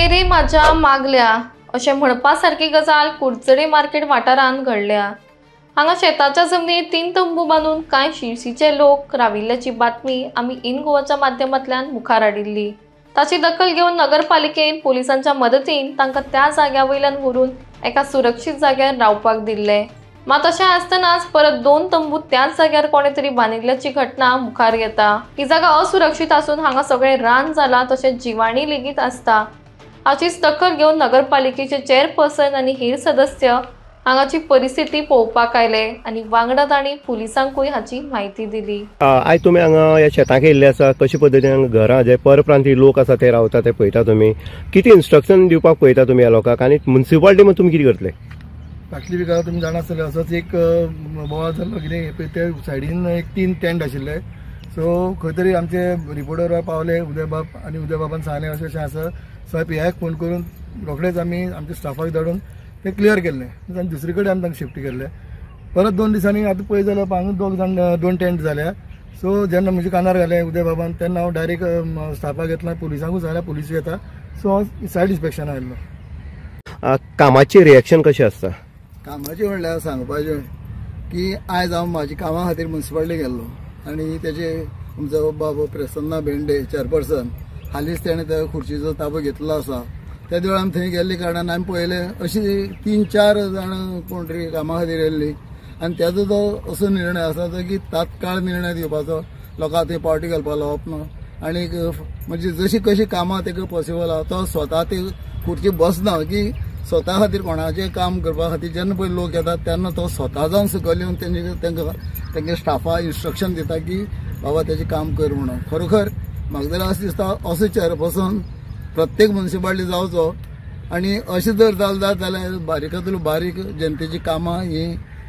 ये रे माझ्या मागल्या अशें म्हणपा सारकी गजाल कुडचडे मार्केट वाठारांत घडल्या। हांगा शेताच्या जमनीर 3 तंबू बांदून कांय शिरसीचे लोक राविल्ल्याची बातमी आमी इन गोवाच्या माध्यमांतल्यान मुखार हाडिल्ली। ताची दखल घेवन नगरपालिकेन पोलिसांच्या मदतीन तांकां त्या जाग्या वयल्यान व्हरून एका सुरक्षीत जाग्यार रावपाक दिल्ले। मात अशें आसतनाच परत 2 तंबू त्याच जाग्यार कोणे तरी बांदिल्ल्याची घटना मुखार येता। ही जागा असुरक्षीत आसून हांगा सगळे रान जाला तशेंच जिवाणी लेगीत आसता। हाचीच दखल घेवन नगरपालिकेचे चेअरपर्सन आनी हेर सदस्य हांगाची परिस्थिती पळोवपाक आयले आनी वांगडा तांणी पुलिसांकूय हाची म्हायती दिली। आयज तुमी हांगा ह्या शेतांक येयल्ले आसा, कशे पद्दतीन घरां जे परप्रांतीय लोक आसा ते रावता ते पळयता तुमी, कितें इन्स्ट्रक्शन दिवपाक पळयता तुमी ह्या लोकांक आनी म्युनिसिपालिटी मग तुमी कितें करतले? फाटली विका तुमी जाणा आसतले असोच एक बोवाळ जाल्लो कितें ते सायडीन एक 3 टेंट आशिल्ले। सो खंय तरी आमचे रिपोर्टर पावले उदय बाब आनी उदय बाबान सांगलें अशें आसा। सो पियाक फोन करून रोखडेच आमी आमच्या स्टाफाक धाडून ते क्लियर केल्ले आनी दुसरे कडेन आमी तांकां शिफ्ट केल्ले। परत 2 दिसांनी आतां पळय जाल्यार हांगा 2 टेंट जाल्या। सो जेन्ना म्हजे कानार घाले उदय बाबान तेन्ना हांव डायरेक्ट स्टाफाक घेतला, पुलिसांकूय सांगलें, पुलीस येता। सो सायड इन्स्पेक्शन आयल्लो। कामाची रिएक्शन कशी आसता? कामाची म्हणल्यार सांगपाचें की आयज हांव म्हाजी कामा खातीर म्युनिसिपालिटी गेल्लो आनी तेजे आमचो बाबा प्रसन्ना भेंडे चेअरपर्सन हालींच तेणें त्या खुर्चीचो ताबो घेतलो आसा। त्या वेळार आमी थंय गेल्ले कारणान आमी पळयलें अशी 3-4 जाणां कोण तरी कामा खातीर येयल्लीं आनी तेजो जो असो निर्णय आसा तो की तात्काळ निर्णय दिवपाचो, लोकांक थंय पावटी घालपाक लावप ना आनी म्हणजे जशी कशी कामां ताका पॉसिबल आहा तो स्वता ते खुर्ची बसना की स्वता खातीर कोणाचें काम करपा खातीर जेन्ना पळय लोक येतात तेन्ना तो स्वता जावन सकयल येवन तेंच्या स्टाफाक इन्स्ट्रक्शन दिता की बाबा तेजें काम कर म्हणून। खरोखर म्हाका जाल्यार अशें दिसता असो चेअरपर्सन प्रत्येक म्युनिसिपालिटी जावचो आनी अशें जर जालें जाल्यार बारीकांतलो बारीक जनतेची कामां ही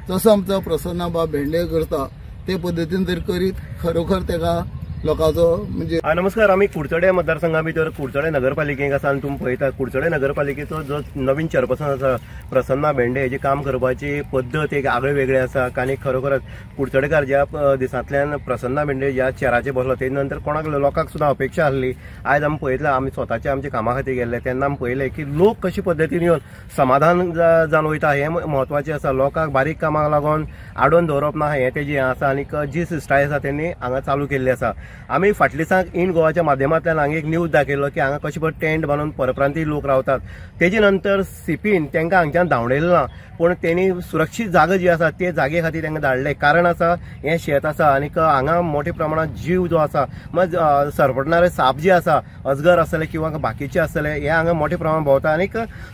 जसो आमचो प्रसन्ना बाब भेंडे करता ते पद्दतीन जर करीत खरोखर तेका लोकांचो म्हणजे। नमस्कार, आमी कुडचडे मतदारसंघा भितर कुडचडे नगरपालिकेक आसा आनी तुमी पळयता कुडचडे नगरपालिकेचो जो नवीन चेअरपर्सन आसा प्रसन्ना भेंडे हेजी काम करपाची पद्दत एक आगळे वेगळे आसा। आनी खरोखरच कुडचडेकार ज्या दिसांतल्यान प्रसन्ना भेंडे ह्या चेअराचेर बसलो ते नंतर कोणाक लोकांक सुद्दां अपेक्षा आसली। आयज आमी पळयतले, आमी स्वताच्या आमच्या कामा खातीर गेल्ले तेन्ना आमी पळयलें की लोक कशे पद्दतीन येवन समाधान जावन वयता हें म्हत्वाचें आसा। लोकांक बारीक कामाक लागून आडोवन दवरप ना हें तेजें आसा आनी जी सिस्टाय आसा तेणी हांगा चालू केल्ली आसा। आमी फाटल्या दिसाक इन गोवाच्या माध्यमांतल्यान हांगा एक न्यूज दाखयलो की हांगा कशे पळय टेंट बांदून परप्रांतीय लोक रावतात। तेजे नंतर सीपीन तांकां हांगच्यान धांवडयलें ना, पूण तेणी सुरक्षीत जागा जी आसा ते जागे खातीर तांकां धाडले। कारण आसा हें शेत आसा आनी हांगा मोठ्या प्रमाणात जीव जो आसा म्हणजे सरपटणारे साप जे आसा, अजगर आसतले किंवा बाकीचे आसतले हे हांगा मोठ्या प्रमाणात भोंवता आनी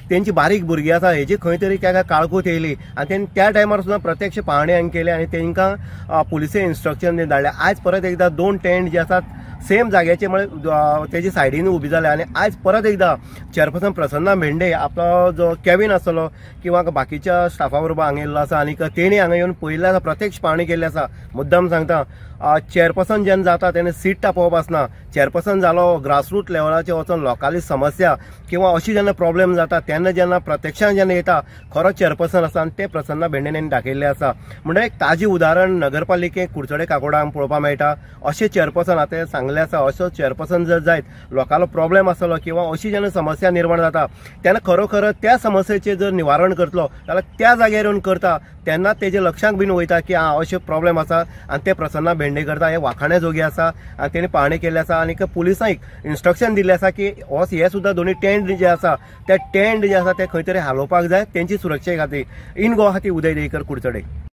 तेंची बारीक भुरगीं आसा हेजी खंय तरी ताका काळकूट येयली आनी तेणी त्या टायमार सुद्दां प्रत्यक्ष पाहणी हांगा केली आनी तांकां पुलिसेन इन्स्ट्रक्शन दिवन धाडले। आयज परत एकदा 2 टेंट जे आसात सेम जाग्याचे म्हळ्यार तेजी सायडीन उबी जाले आनी आयज परत एकदा चेअरपर्सन प्रसन्ना भेंडे आपलो जो कॅबिन आसतलो किंवा बाकीच्या स्टाफा बरोबर हांगा येयल्लो आसा आनी तेणी हांगा येवन पळयल्लें आसा, प्रत्यक्ष पाहणी केल्ली आसा। मुद्दाम सांगता चेअरपर्सन जेन्ना जाता तेन्ना सीट तापोवप आसना। चेअरपर्सन जालो ग्रासरूट लेवलाचेर वचून लोकांली समस्या किंवा अशी जेन्ना प्रॉब्लेम जाता तेन्ना जेन्ना प्रत्यक्षान जेन्ना येता खरो चेअरपर्सन आसा आनी ते प्रसन्ना भेंडेन दाखयल्ले आसा। म्हणजे एक ताजी उदाहरण नगरपालिकेक कुडचडे काकोडांक पळोवपाक मेळटा। अशे चेअरपर्सन आतां सांगले आसा, असो चेअरपर्सन जर जायत लोकांलो प्रॉब्लेम आसलो किंवा अशी जेन्ना समस्या निर्माण जाता तेन्ना खरोखर त्या समस्येचें जर निवारण करतलो जाल्यार त्या जाग्यार येवन करता तेन्ना तेजे लक्षांक बीन वयता की अशें प्रॉब्लेम आसा आनी ते प्रसन्ना भेंडे करता हे वाखाणे जोगी आसा आनी तेणी पाहणी केल्ली आसा आनी पुलिसांक इन्स्ट्रक्शन दिल्लें आसा की हे सुद्दां दोनी टेंट जे आसा ते टेंट जे आसा ते खंय तरी हालोवपाक जाय तेंची सुरक्षे खातीर। इन गोवा खातीर उदय देयकर, कुडचडे।